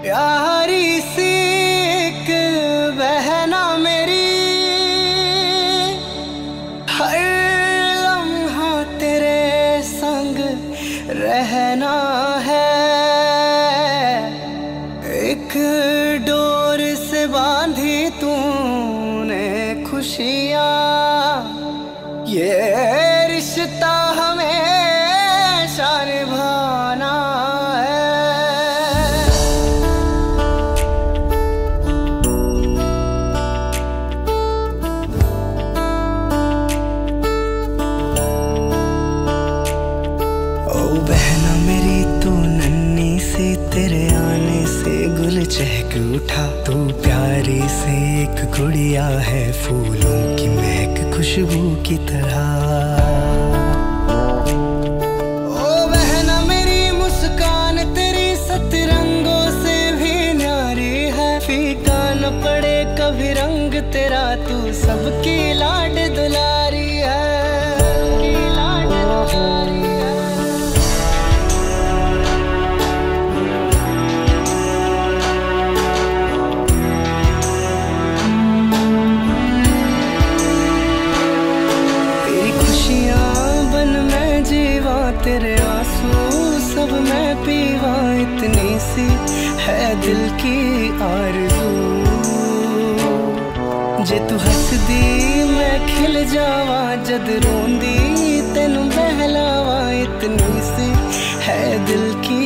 प्यारी सी एक बहना मेरी, हर लम्हा तेरे संग रहना है। एक डोर से बांधी तूने खुशियाँ, ये रिश्ता हमेशा निभाना है। ओ बहना मेरी तू नन्ही सी, तेरे आने से गुल चहक उठा। तू प्यारी से एक गुड़िया है, फूलों की महक खुशबू की तरह। ओ बहना मेरी मुस्कान तेरी सतरंगों से भी न्यारी है। फीका न पड़े कभी रंग तेरा, तू सबकी लाड दुलारी है। तेरे आंसू सब मैं पीवा, इतनी सी है दिल की आरज़ू। जे तू हसदी मैं खिल जावा, जद रोंदी तेनू बहलावा, इतनी सी है दिल की